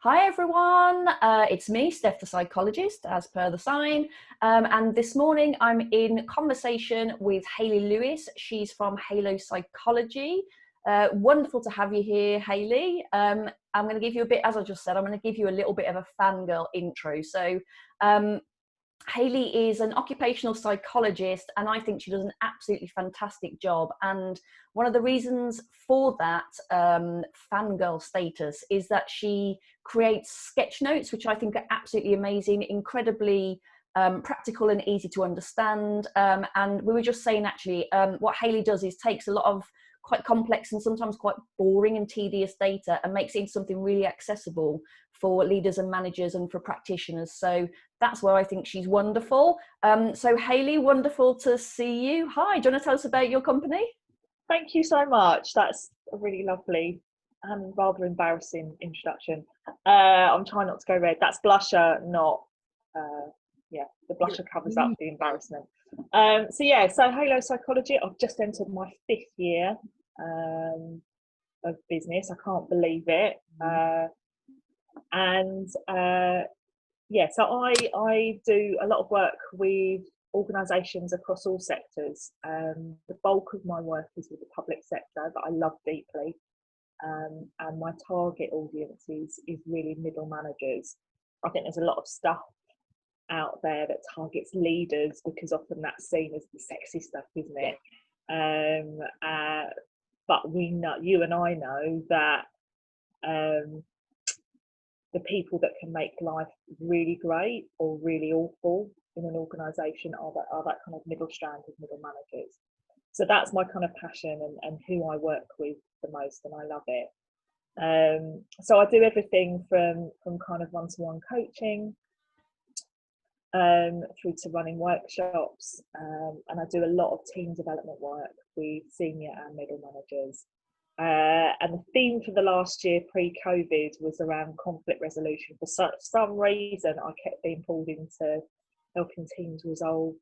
Hi everyone, it's me, Steph the psychologist, as per the sign. And this morning I'm in conversation with Hayley Lewis. She's from Halo Psychology. Wonderful to have you here, Hayley. I'm going to give you a bit, as I just said, I'm going to give you a little bit of a fangirl intro. So Hayley is an occupational psychologist, and I think she does an absolutely fantastic job. And one of the reasons for that fangirl status is that she creates sketch notes, which I think are absolutely amazing, incredibly practical and easy to understand. And we were just saying, actually, what Hayley does is takes a lot of quite complex and sometimes quite boring and tedious data and makes it into something really accessible for leaders and managers and for practitioners. So that's where I think she's wonderful. So Hayley, wonderful to see you. Hi, do you want to tell us about your company? Thank you so much. That's a really lovely and rather embarrassing introduction. I'm trying not to go red. That's blusher, not, the blusher covers up the embarrassment. So Halo Psychology, I've just entered my 5th year of business. I can't believe it. So I do a lot of work with organisations across all sectors. The bulk of my work is with the public sector that I love deeply, and my target audience is really middle managers. I think there's a lot of stuff out there that targets leaders because often that's seen as the sexy stuff, isn't it? But we know, you and I know that the people that can make life really great or really awful in an organisation are that kind of middle strand of middle managers. So that's my kind of passion and who I work with the most, and I love it. So I do everything from kind of one-to-one coaching through to running workshops, and I do a lot of team development work with senior and middle managers. And the theme for the last year pre-COVID was around conflict resolution. For some reason, I kept being pulled into helping teams resolve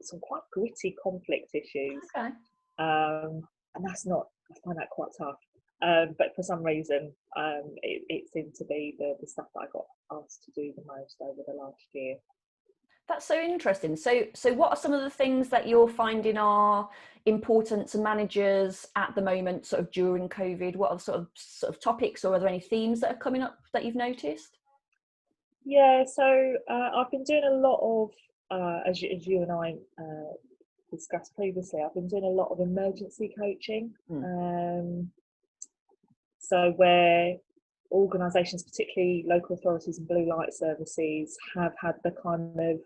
some quite gritty conflict issues. Okay. And I find that quite tough. But for some reason, it seemed to be the stuff that I got asked to do the most over the last year. That's so interesting. So what are some of the things that you're finding are important to managers at the moment, sort of during COVID? What are sort of topics, or are there any themes that are coming up that you've noticed? Yeah, so I've been doing a lot of, as you and I discussed previously, I've been doing a lot of emergency coaching. So where organisations, particularly local authorities and blue light services, have had the kind of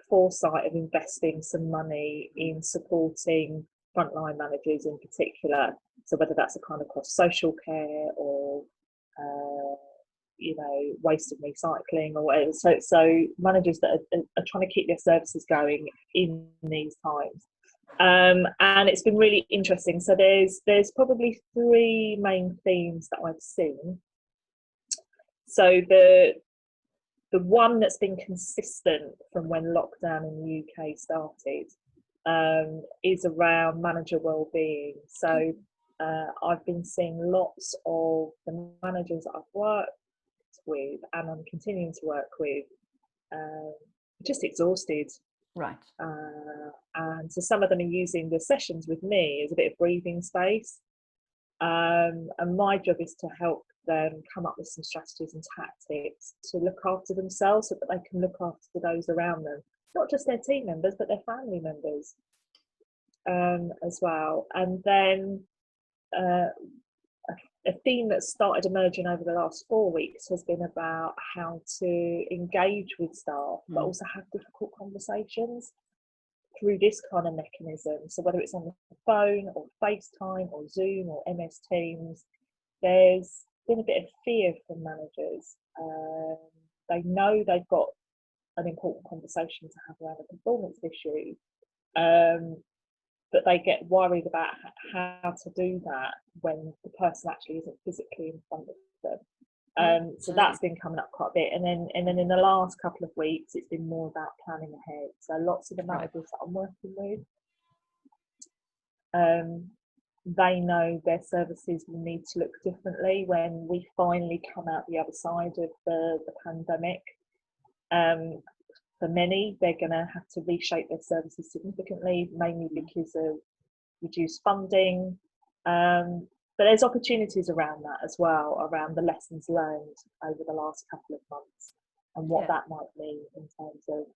foresight of investing some money in supporting frontline managers in particular. So whether that's a kind of cross social care or waste and recycling or whatever. So managers that are trying to keep their services going in these times. And it's been really interesting. So there's probably 3 main themes that I've seen. So the one that's been consistent from when lockdown in the UK started is around manager wellbeing. So I've been seeing lots of the managers that I've worked with and I'm continuing to work with just exhausted. Right. And so some of them are using the sessions with me as a bit of breathing space. And my job is to help them come up with some strategies and tactics to look after themselves so that they can look after those around them, not just their team members, but their family members as well. And then a theme that started emerging over the last 4 weeks has been about how to engage with staff, but also have difficult conversations through this kind of mechanism. So whether it's on the phone or FaceTime or Zoom or MS Teams, there's been a bit of fear from managers. They know they've got an important conversation to have around a performance issue, but they get worried about how to do that when the person actually isn't physically in front of them. So that's been coming up quite a bit. And then in the last couple of weeks, it's been more about planning ahead. So lots of the managers that I'm working with they know their services will need to look differently when we finally come out the other side of the pandemic. For many, they're going to have to reshape their services significantly, mainly because of reduced funding. But there's opportunities around that as well, around the lessons learned over the last couple of months and what that might mean in terms of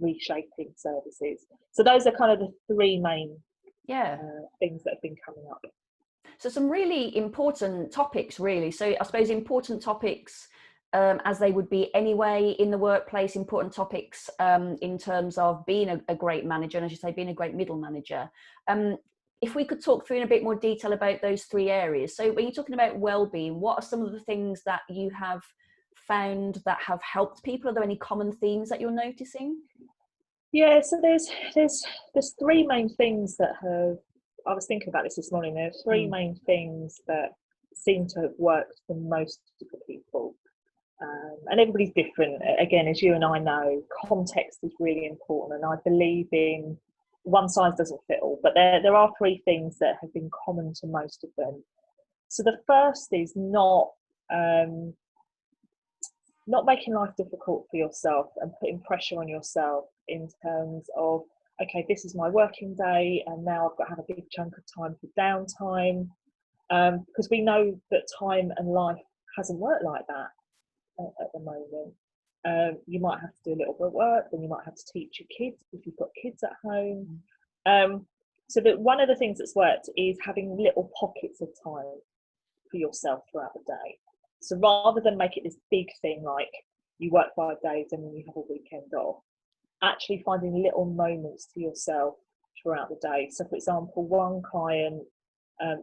reshaping services. So those are kind of the three main things that have been coming up. So some really important topics, really. So I suppose important topics as they would be anyway in the workplace, important topics in terms of being a great manager, and as you say, being a great middle manager. If we could talk through in a bit more detail about those three areas. So when you're talking about well-being, what are some of the things that you have found that have helped people? Are there any common themes that you're noticing? Yeah, so there's three main things that have, I was thinking about this morning, there are three main things that seem to have worked for most of the people. And everybody's different. Again, as you and I know, context is really important, and I believe in one size doesn't fit all, but there are three things that have been common to most of them. So the first is not making life difficult for yourself and putting pressure on yourself in terms of, okay, this is my working day and now I've got to have a big chunk of time for downtime, because we know that time and life hasn't worked like that at the moment. You might have to do a little bit of work, then you might have to teach your kids if you've got kids at home. So that one of the things that's worked is having little pockets of time for yourself throughout the day. So rather than make it this big thing like you work 5 days and then you have a weekend off, actually finding little moments to yourself throughout the day. So for example, one client,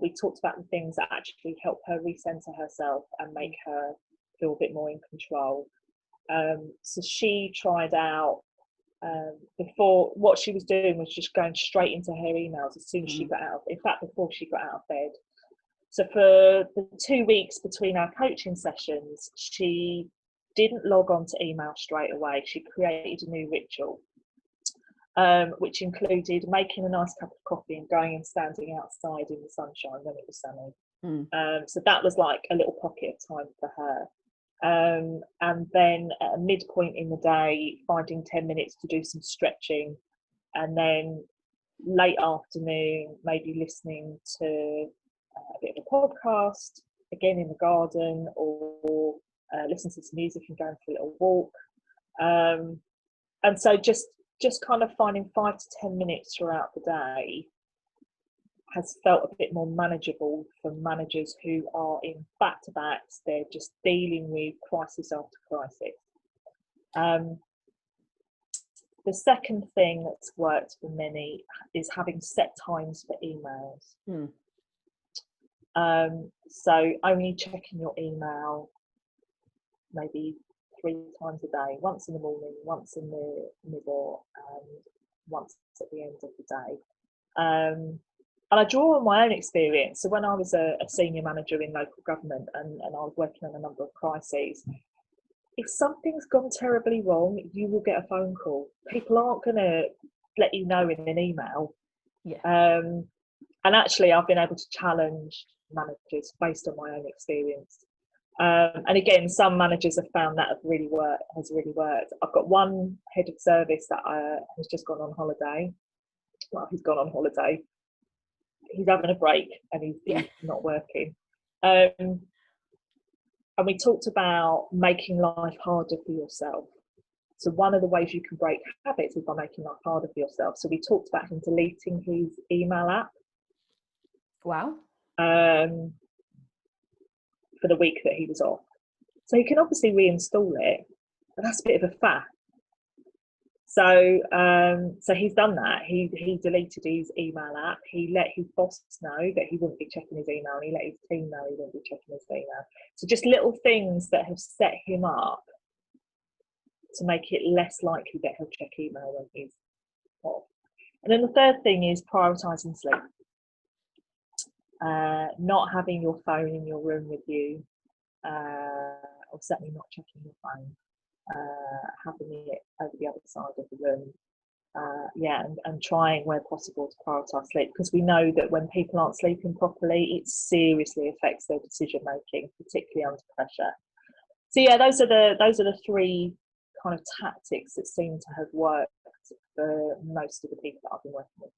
we talked about the things that actually help her recenter herself and make her feel a bit more in control. So she tried out before, what she was doing was just going straight into her emails as soon as she got out, in fact before she got out of bed. So for the 2 weeks between our coaching sessions, she didn't log on to email straight away. She created a new ritual, which included making a nice cup of coffee and going and standing outside in the sunshine when it was sunny. So that was like a little pocket of time for her. And then at a midpoint in the day, finding 10 minutes to do some stretching, and then late afternoon, maybe listening to a bit of a podcast, again in the garden, or listen to some music and going for a little walk. And so just kind of finding 5 to 10 minutes throughout the day has felt a bit more manageable for managers who are in back-to-backs. They're just dealing with crisis after crisis. The second thing that's worked for many is having set times for emails. So only checking your email maybe 3 times a day, once in the morning, once in the middle, and once at the end of the day. And I draw on my own experience. So when I was a senior manager in local government and I was working on a number of crises, if something's gone terribly wrong, you will get a phone call. People aren't going to let you know in an email. And actually, I've been able to challenge managers based on my own experience. And again, some managers have found that has really worked. I've got one head of service that has just gone on holiday. Well, he's gone on holiday. He's having a break and he's not working. And we talked about making life harder for yourself. So one of the ways you can break habits is by making life harder for yourself. So we talked about him deleting his email app. Wow. For the week that he was off. So he can obviously reinstall it, but that's a bit of a faff. So he's done that. He deleted his email app. He let his boss know that he wouldn't be checking his email, and he let his team know he wouldn't be checking his email. So just little things that have set him up to make it less likely that he'll check email when he's off. And then the third thing is prioritising sleep. Not having your phone in your room with you, or certainly not checking your phone. Having it over the other side of the room. and trying where possible to prioritise sleep, because we know that when people aren't sleeping properly, it seriously affects their decision making, particularly under pressure. So yeah, those are the three kind of tactics that seem to have worked for most of the people that I've been working with.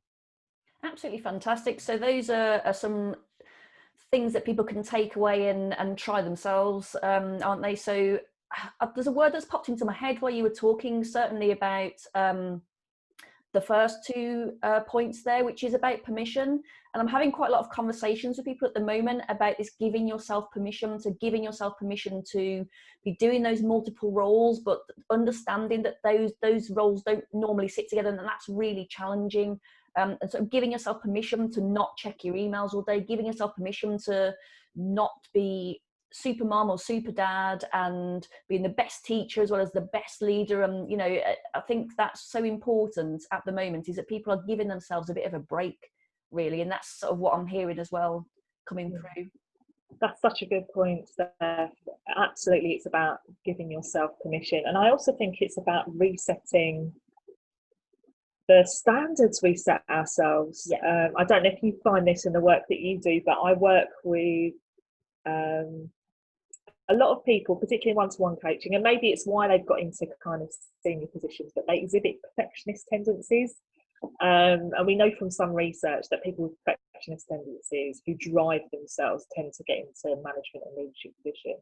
Absolutely fantastic. So those are some things that people can take away and try themselves, aren't they? So there's a word that's popped into my head while you were talking, certainly about the first two points there, which is about permission. And I'm having quite a lot of conversations with people at the moment about this giving yourself permission, to be doing those multiple roles, but understanding that those roles don't normally sit together, and that's really challenging. And so giving yourself permission to not check your emails all day, giving yourself permission to not be super mom or super dad, and being the best teacher as well as the best leader. And I think that's so important at the moment, is that people are giving themselves a bit of a break, really, and that's sort of what I'm hearing as well coming through. That's such a good point there. Absolutely, it's about giving yourself permission, and I also think it's about resetting the standards we set ourselves. I don't know if you find this in the work that you do, but I work with a lot of people, particularly one-to-one coaching, and maybe it's why they've got into kind of senior positions, but they exhibit perfectionist tendencies. And we know from some research that people with perfectionist tendencies who drive themselves tend to get into management and leadership positions.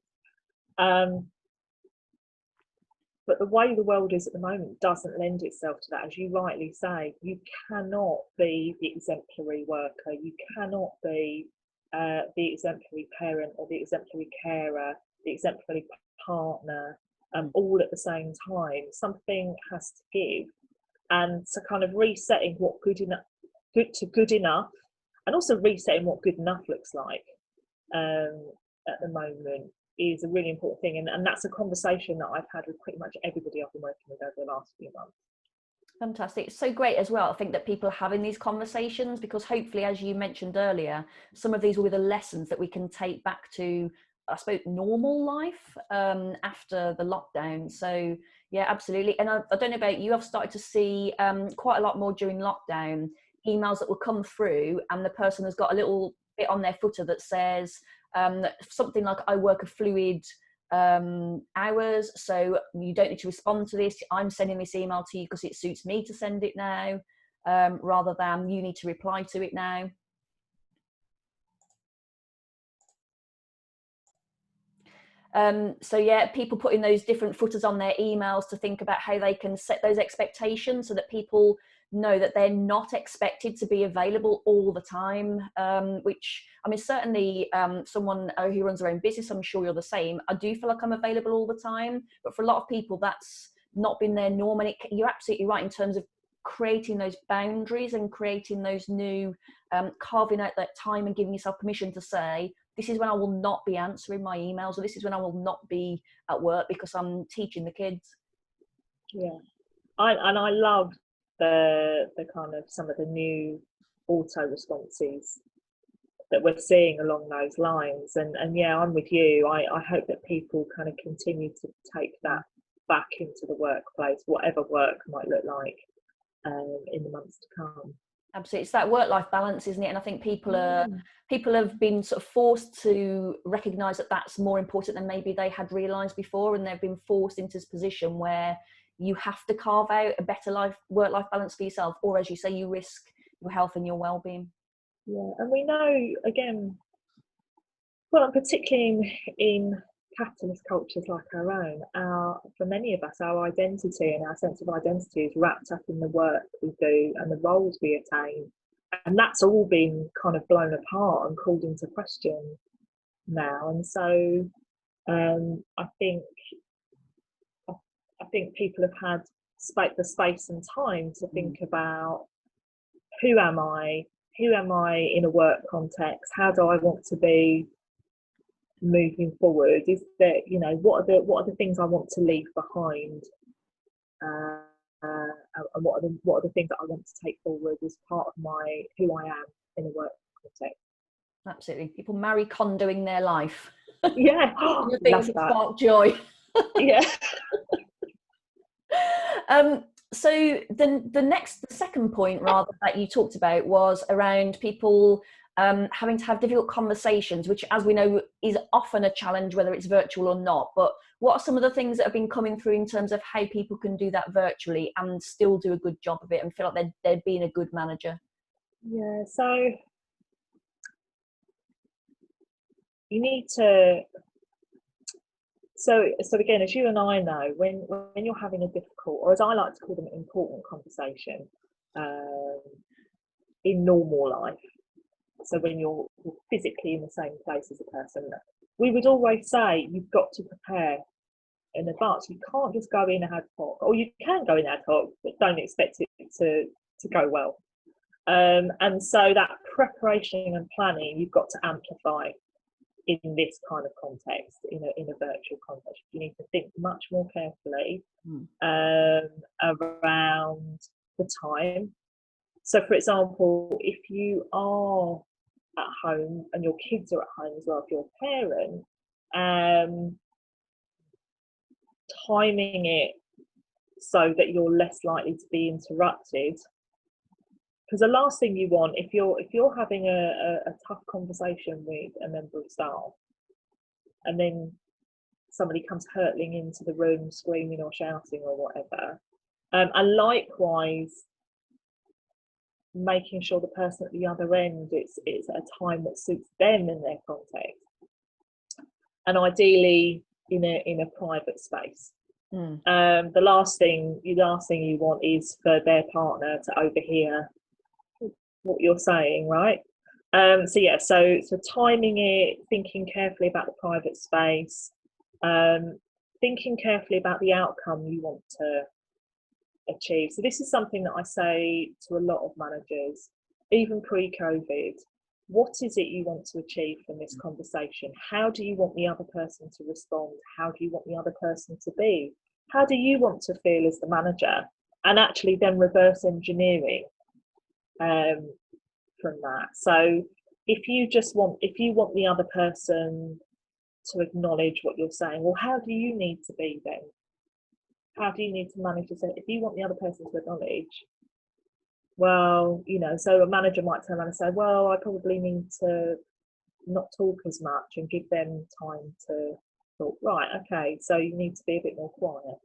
But the way the world is at the moment doesn't lend itself to that. As you rightly say, you cannot be the exemplary worker, you cannot be the exemplary parent or the exemplary carer, the exemplary partner, all at the same time. Something has to give. And so kind of resetting what good enough, and also resetting what good enough looks like at the moment is a really important thing. And that's a conversation that I've had with pretty much everybody I've been working with over the last few months. Fantastic. It's so great as well, I think, that people are having these conversations, because hopefully, as you mentioned earlier, some of these will be the lessons that we can take back to, I suppose, normal life after the lockdown. So yeah, absolutely. And I don't know about you, I've started to see quite a lot more during lockdown emails that will come through, and the person has got a little bit on their footer that says something like, I work a fluid hours, so you don't need to respond to this. I'm sending this email to you because it suits me to send it now, rather than you need to reply to it now. So yeah, people putting those different footers on their emails to think about how they can set those expectations so that people know that they're not expected to be available all the time, which, I mean, certainly someone who runs their own business, I'm sure you're the same. I do feel like I'm available all the time, but for a lot of people, that's not been their norm. And you're absolutely right in terms of creating those boundaries and creating those new, carving out that time and giving yourself permission to say, this is when I will not be answering my emails, or this is when I will not be at work because I'm teaching the kids. Yeah, I love the kind of some of the new auto responses that we're seeing along those lines. And yeah, I'm with you. I hope that people kind of continue to take that back into the workplace, whatever work might look like in the months to come. Absolutely, it's that work-life balance, isn't it? And I think people have been sort of forced to recognise that that's more important than maybe they had realised before, and they've been forced into this position where you have to carve out a better work-life balance for yourself, or, as you say, you risk your health and your well-being. Yeah, and we know, again, well, particularly in capitalist cultures like our own, for many of us, our identity and our sense of identity is wrapped up in the work we do and the roles we attain, and that's all been kind of blown apart and called into question now. And so I think people have had the space and time to think about, who am I in a work context, how do I want to be moving forward, is that, what are the things I want to leave behind, and what are the things that I want to take forward as part of who I am in a work context. Absolutely, people Marie Kondoing their life. Yeah, things that spark joy. Yeah. So the second point rather that you talked about was around people having to have difficult conversations, which, as we know, is often a challenge, whether it's virtual or not. But what are some of the things that have been coming through in terms of how people can do that virtually and still do a good job of it and feel like they're being a good manager? Yeah, so you need to, so again, as you and I know, when you're having a difficult, or as I like to call them, important conversation in normal life, so when you're physically in the same place as a person, we would always say you've got to prepare in advance. You can't just go in ad hoc, or you can go in ad hoc, but don't expect it to go well. And so that preparation and planning, you've got to amplify in this kind of context, in a virtual context. You need to think much more carefully around the time. So, for example, if you are at home and your kids are at home as well, if you're a parent, timing it so that you're less likely to be interrupted. Because the last thing you want, if you're having a tough conversation with a member of staff, and then somebody comes hurtling into the room, screaming or shouting or whatever, and likewise making sure the person at the other end, it's at a time that suits them in their context, and ideally in a private space. The last thing you want is for their partner to overhear what you're saying, right? So timing it, thinking carefully about the private space, thinking carefully about the outcome you want to achieve. So this is something that I say to a lot of managers, even pre-COVID. What is it you want to achieve from this conversation? How do you want the other person to respond? How do you want the other person to be? How do you want to feel as the manager? And actually then reverse engineering from that. So if you want the other person to acknowledge what you're saying, well, how do you need to be then? How do you need to manage to say, if you want the other person to acknowledge, well, so a manager might turn around and say, well, I probably need to not talk as much and give them time to talk. Right, okay, so you need to be a bit more quiet.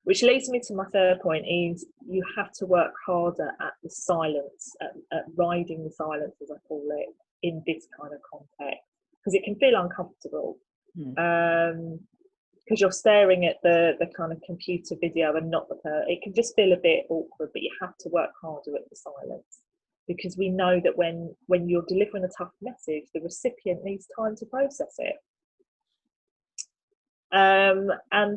Which leads me to my third point, is you have to work harder at the silence, at riding the silence, as I call it, in this kind of context, because it can feel uncomfortable. Because you're staring at the kind of computer video and not it can just feel a bit awkward, but you have to work harder at the silence, because we know that when you're delivering a tough message, the recipient needs time to process it. And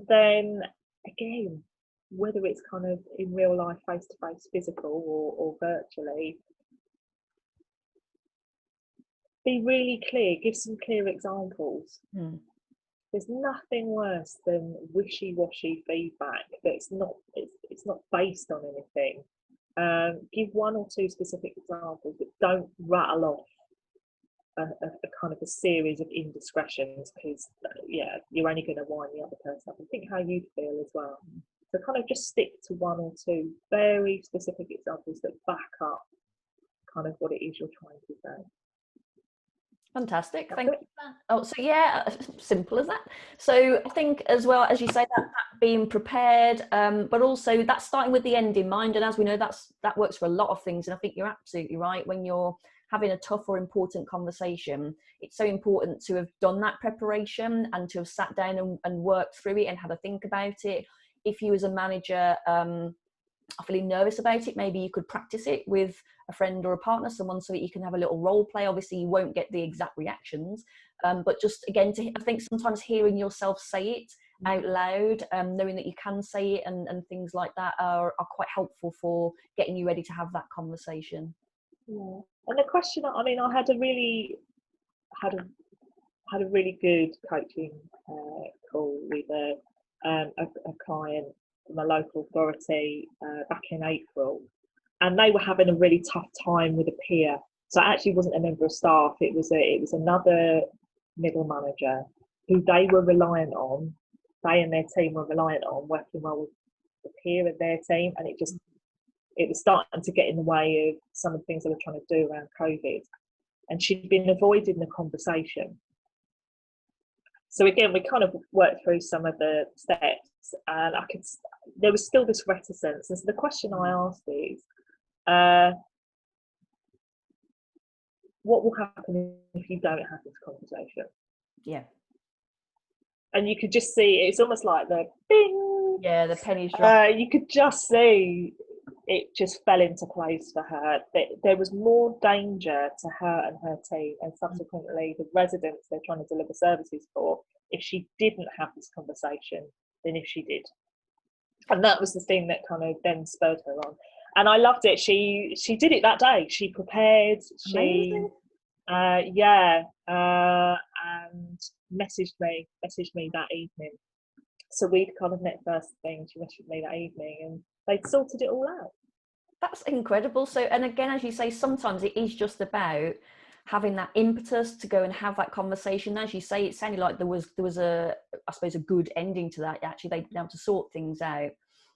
then again, whether it's kind of in real life, face-to-face, physical, or virtually, be really clear, give some clear examples. There's nothing worse than wishy-washy feedback that's not based on anything. Give one or two specific examples, but don't rattle off a kind of a series of indiscretions, because you're only going to wind the other person up. And think how you feel as well. So kind of just stick to one or two very specific examples that back up kind of what it is you're trying to say. Fantastic, thank you for that. Oh, so yeah, simple as that. So I think, as well as you say, that being prepared, but also that starting with the end in mind. And as we know, that works for a lot of things. And I think you're absolutely right. When you're having a tough or important conversation, it's so important to have done that preparation and to have sat down and worked through it and had a think about it. If you as a manager are feeling nervous about it, maybe you could practice it with a friend or a partner, someone, so that you can have a little role play. Obviously you won't get the exact reactions, but just again, I think sometimes hearing yourself say it out loud, knowing that you can say it and things like that are quite helpful for getting you ready to have that conversation. Yeah. And the question, I mean, I had a really good coaching call with a client from a local authority back in April, and they were having a really tough time with a peer. So it actually wasn't a member of staff; it was another middle manager who they were reliant on. They and their team were reliant on, working well with the peer of their team, and it was starting to get in the way of some of the things they were trying to do around COVID. And she'd been avoiding the conversation. So again, we kind of worked through some of the steps, and there was still this reticence. And so the question I asked is, what will happen if you don't have this conversation? Yeah. And you could just see, it's almost like the bing. Yeah, the pennies drop. You could just see it just fell into place for her. There was more danger to her and her team, and subsequently the residents they're trying to deliver services for, if she didn't have this conversation than if she did. And that was the thing that kind of then spurred her on. And I loved it. She did it that day. She prepared. Amazing. And messaged me that evening. So we'd kind of met first thing. She messaged me that evening, and they'd sorted it all out. That's incredible. So, and again, as you say, sometimes it is just about having that impetus to go and have that conversation. As you say, it sounded like there was a, I suppose, a good ending to that. Actually, they'd been able to sort things out.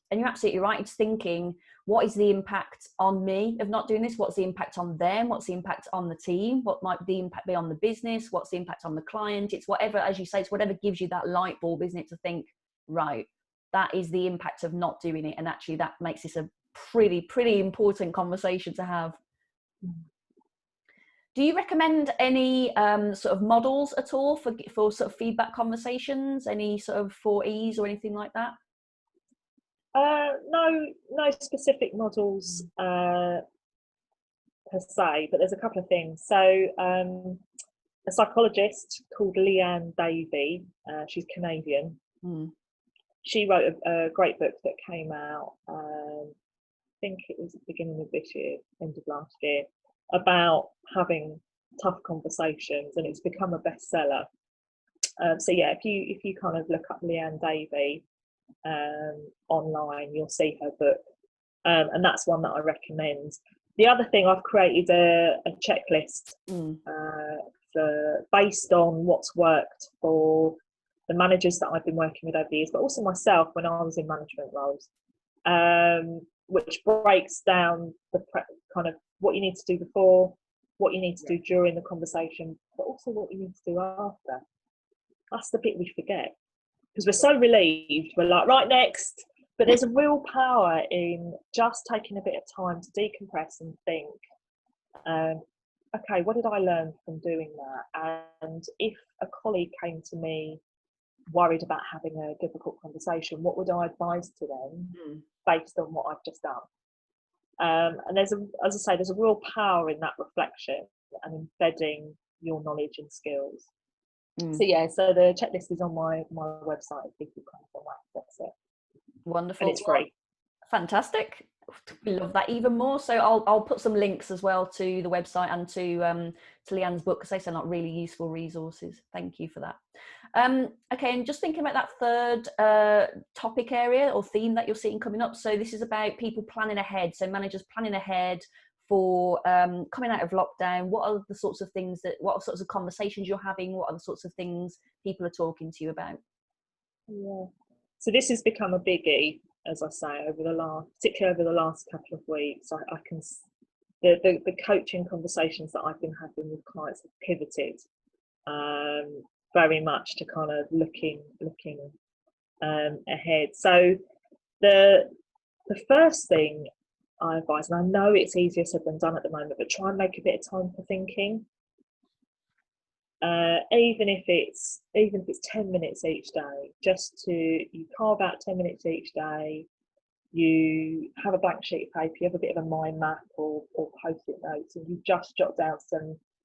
And you're absolutely right. It's thinking, what is the impact on me of not doing this? What's the impact on them? What's the impact on the team? What might the impact be on the business? What's the impact on the client? It's whatever, as you say, it's whatever gives you that light bulb, isn't it? To think, right, that is the impact of not doing it. And actually that makes this a pretty important conversation to have. Do you recommend any sort of models at all for sort of feedback conversations? Any sort of 4E's or anything like that? No specific models per se, but there's a couple of things. So a psychologist called Leanne Davey, she's Canadian. She wrote a great book that came out, I think it was at the beginning of this year, end of last year, about having tough conversations, and it's become a bestseller. So yeah, if you kind of look up Leanne Davey online, you'll see her book, and that's one that I recommend. The other thing, I've created a checklist based on what's worked for the managers that I've been working with over the years, but also myself when I was in management roles, which breaks down the kind of what you need to do before, what you need to do during the conversation, but also what you need to do after. That's the bit we forget, because we're so relieved. We're like, right, next. But there's a real power in just taking a bit of time to decompress and think, okay, what did I learn from doing that? And if a colleague came to me worried about having a difficult conversation, what would I advise to them based on what I've just done? And there's as I say, there's a real power in that reflection and embedding your knowledge and skills. So yeah, so the checklist is on my website if people kind of want to access it. Wonderful. And it's free. Fantastic. We love that even more. So I'll put some links as well to the website and to Leanne's book, because they sound like really useful resources. Thank you for that. Okay, and just thinking about that third topic area or theme that you're seeing coming up. So this is about people planning ahead. So managers planning ahead for coming out of lockdown. What are the sorts of things what sorts of conversations you're having? What are the sorts of things people are talking to you about? Yeah. So this has become a biggie, as I say, particularly over the last couple of weeks. I can the coaching conversations that I've been having with clients have pivoted very much to kind of looking ahead. So the first thing I advise, and I know it's easier said than done at the moment, but try and make a bit of time for thinking. Even if it's 10 minutes each day, you carve out 10 minutes each day, you have a blank sheet of paper, you have a bit of a mind map or post-it notes, and you just jot down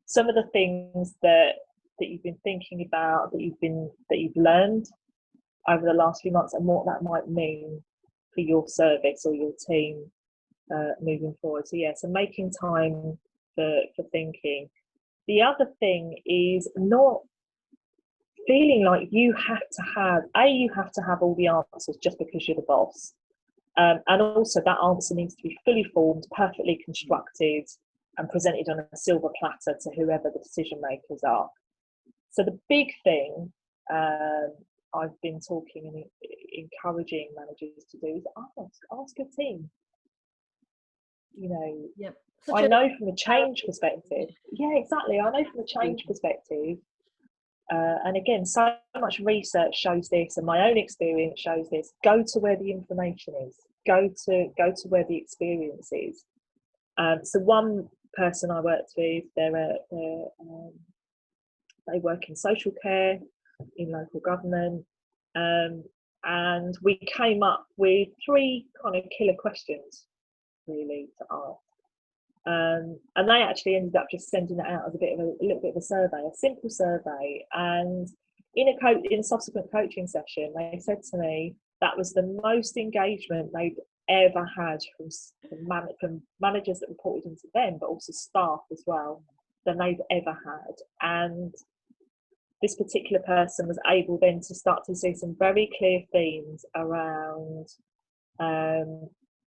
some of the things that you've been thinking about, that you've learned over the last few months, and what that might mean for your service or your team moving forward. So yeah, so making time for thinking. The other thing is not feeling like you have to have all the answers just because you're the boss. And also that answer needs to be fully formed, perfectly constructed, and presented on a silver platter to whoever the decision makers are. So the big thing I've been talking encouraging managers to do is ask your team. You know, Yep. I know from a change perspective. Yeah, exactly. I know from a change perspective. And again, so much research shows this, and my own experience shows this. Go to where the information is. Go to where the experience is. So one person I worked with, they work in social care, in local government, and we came up with 3 kind of killer questions, really, to ask. And they actually ended up just sending it out as a little bit of a survey, a simple survey. And in a subsequent coaching session, they said to me that was the most engagement they'd ever had from managers that reported into them, but also staff as well, than they've ever had. And this particular person was able then to start to see some very clear themes around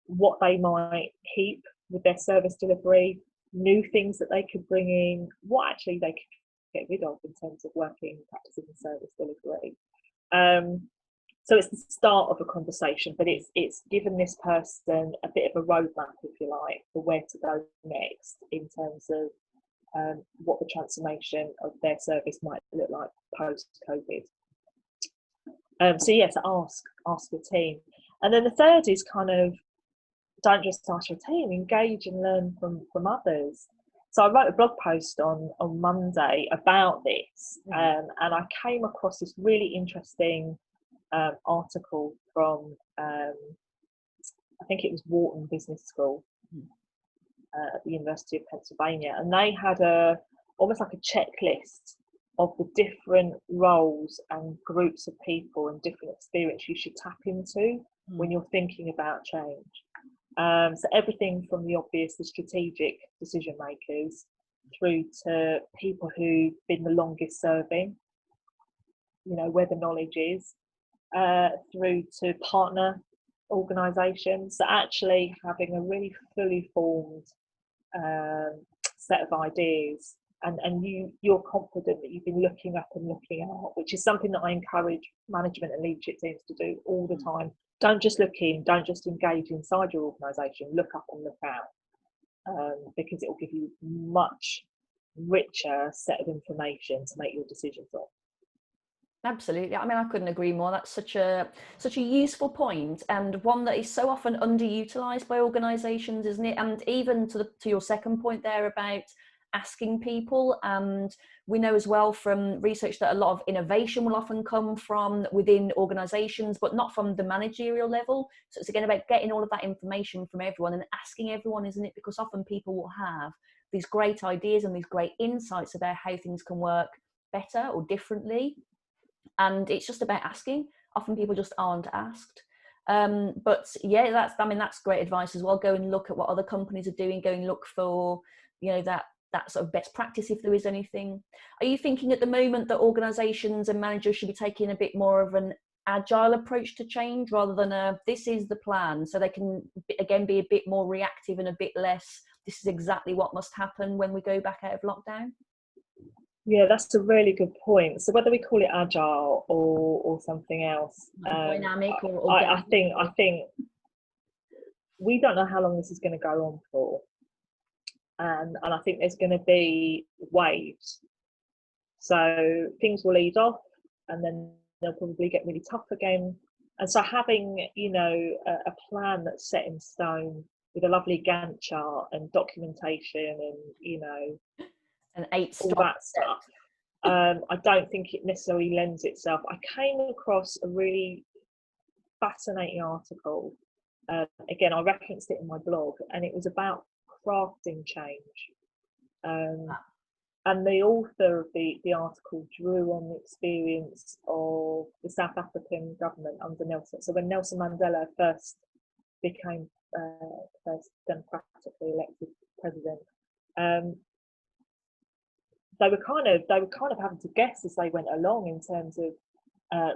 what they might keep with their service delivery, new things that they could bring in, what actually they could get rid of in terms of working practices and service delivery. So it's the start of a conversation, but it's given this person a bit of a roadmap, if you like, for where to go next in terms of what the transformation of their service might look like post-COVID. So yes, ask your team. And then the third is kind of, don't just ask your team, engage and learn from others. So I wrote a blog post on Monday about this, and I came across this really interesting article from, I think it was Wharton Business School at the University of Pennsylvania, and they had almost like a checklist of the different roles and groups of people and different experience you should tap into when you're thinking about change. So everything from the obvious, the strategic decision makers, through to people who've been the longest serving, you know, where the knowledge is, through to partner organisations. So actually having a really fully formed set of ideas, and you're confident that you've been looking up and looking out, which is something that I encourage management and leadership teams to do all the time. Don't just look in, don't just engage inside your organisation, look up and look out, because it will give you much richer set of information to make your decisions on. Absolutely. I mean, I couldn't agree more. That's such a useful point, and one that is so often underutilized by organizations, isn't it? And even to your second point there about asking people, and we know as well from research that a lot of innovation will often come from within organizations, but not from the managerial level. So it's again about getting all of that information from everyone and asking everyone, isn't it? Because often people will have these great ideas and these great insights about how things can work better or differently. And it's just about asking. Often people just aren't asked. But yeah, that's great advice as well. Go and look at what other companies are doing. Go and look for, you know, that sort of best practice if there is anything. Are you thinking at the moment that organisations and managers should be taking a bit more of an agile approach to change rather than this is the plan, so they can again be a bit more reactive and a bit less this is exactly what must happen when we go back out of lockdown? Yeah, that's a really good point. So whether we call it agile or something else, dynamic or I think we don't know how long this is going to go on for, and I think there's going to be waves. So things will ease off, and then they'll probably get really tough again. And so having, you know, a plan that's set in stone with a lovely Gantt chart and documentation and, you know, and all that stuff, I don't think it necessarily lends itself. I came across a really fascinating article. Again, I referenced it in my blog, and it was about crafting change. And the author of the article drew on the experience of the South African government under Nelson. So when Nelson Mandela first became first democratically elected president, they were kind of having to guess as they went along in terms of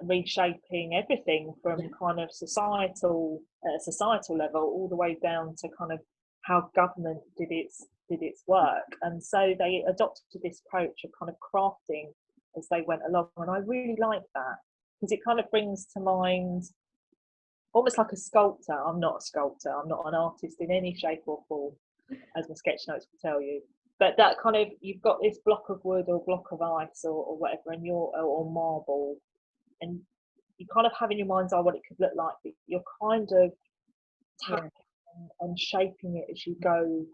reshaping everything from kind of societal level all the way down to kind of how government did its work. And so they adopted this approach of kind of crafting as they went along, and I really like that because it kind of brings to mind almost like a sculptor. I'm not a sculptor. I'm not an artist in any shape or form, as my sketch notes will tell you. But that kind of, you've got this block of wood or block of ice or whatever, and or marble, and you kind of have in your mind's eye what it could look like, but you're kind of tapping and shaping it as you go.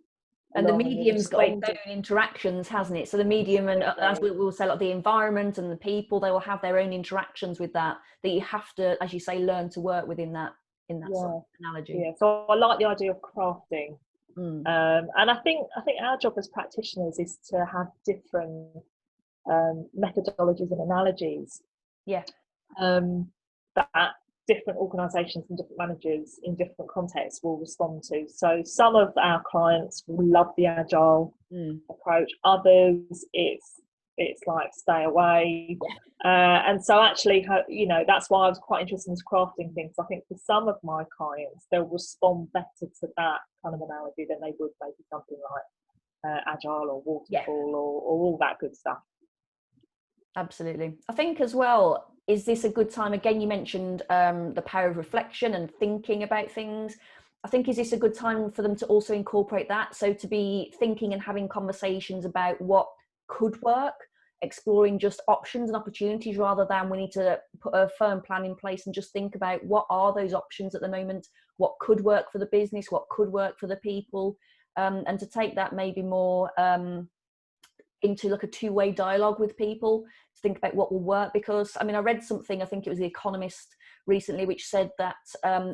And the medium's got its own interactions, hasn't it? So the medium, and as we will say, like the environment and the people, they will have their own interactions with that you have to, as you say, learn to work within that, sort of analogy. Yeah, so I like the idea of crafting. And I think our job as practitioners is to have different methodologies and analogies. Yeah. That different organisations and different managers in different contexts will respond to. So some of our clients will love the agile approach. Others, it's like stay away. And so actually, you know, that's why I was quite interested in crafting things. I think for some of my clients, they'll respond better to that kind of analogy than they would maybe something like agile or waterfall or all that good stuff. Absolutely. I think as well, is this a good time? Again, you mentioned the power of reflection and thinking about things. I think, is this a good time for them to also incorporate that? So to be thinking and having conversations about what could work, exploring just options and opportunities, rather than we need to put a firm plan in place and just think about what are those options at the moment, what could work for the business, what could work for the people, and to take that maybe more into like a two-way dialogue with people to think about what will work. Because I mean, I read something, I think it was The Economist recently, which said that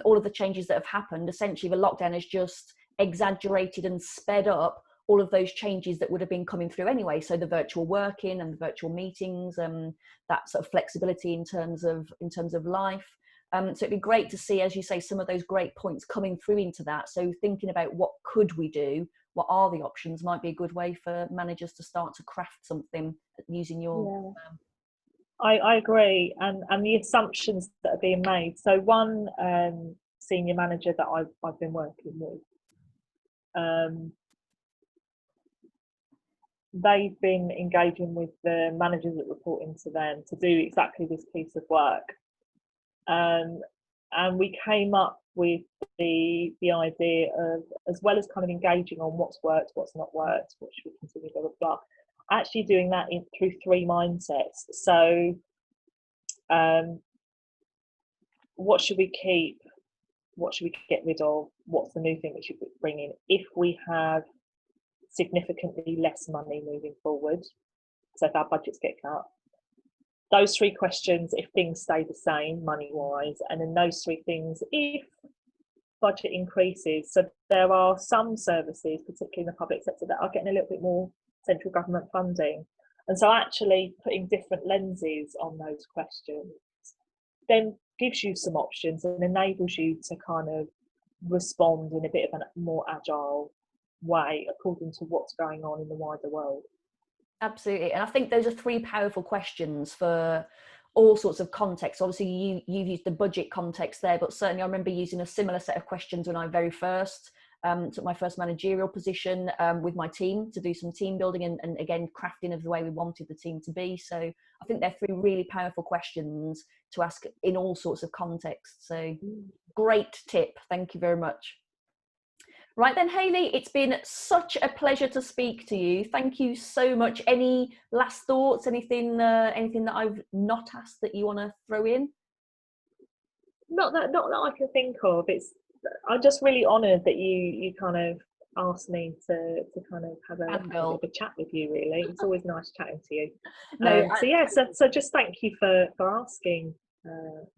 all of the changes that have happened, essentially the lockdown has just exaggerated and sped up all of those changes that would have been coming through anyway. So the virtual working and the virtual meetings, that sort of flexibility in terms of life. So it'd be great to see, as you say, some of those great points coming through into that. So thinking about what could we do, what are the options, might be a good way for managers to start to craft something using your... I agree. And the assumptions that are being made. So one senior manager that I've been working with, they've been engaging with the managers that report into them to do exactly this piece of work. And we came up with the idea of, as well as kind of engaging on what's worked, what's not worked, what should we continue, blah, blah, blah, actually doing that through three mindsets. So what should we keep? What should we get rid of? What's the new thing we should bring in if we have significantly less money moving forward? So if our budgets get cut, those three questions, if things stay the same money-wise, and then those three things, if budget increases. So there are some services, particularly in the public sector, that are getting a little bit more central government funding. And so actually putting different lenses on those questions then gives you some options and enables you to kind of respond in a bit of a more agile way according to what's going on in the wider world. Absolutely. And I think those are three powerful questions for all sorts of contexts. Obviously, you've used the budget context there, but certainly I remember using a similar set of questions when I very first took my first managerial position with my team to do some team building and again, crafting of the way we wanted the team to be. So I think they're three really powerful questions to ask in all sorts of contexts. So great tip. Thank you very much. Right then, Hayley, it's been such a pleasure to speak to you. Thank you so much. Any last thoughts, anything that I've not asked that you want to throw in? Not that I can think of. I'm just really honoured that you kind of asked me to kind of have a chat with you, really. It's always nice chatting to you. So just thank you for asking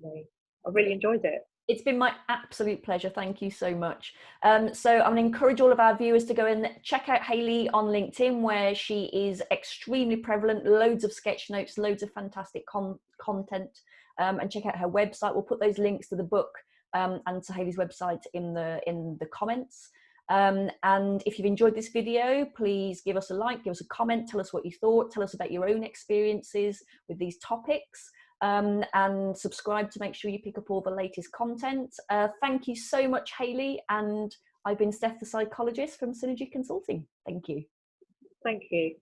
me. I really enjoyed it. It's been my absolute pleasure. Thank you so much. So I'm going to encourage all of our viewers to go and check out Hayley on LinkedIn, where she is extremely prevalent, loads of sketch notes, loads of fantastic content, and check out her website. We'll put those links to the book and to Hayley's website in the comments. And if you've enjoyed this video, please give us a like, give us a comment, tell us what you thought, tell us about your own experiences with these topics. And subscribe to make sure you pick up all the latest content. Thank you so much, Hayley. And I've been Steph, the psychologist from Synergy Consulting. Thank you. Thank you.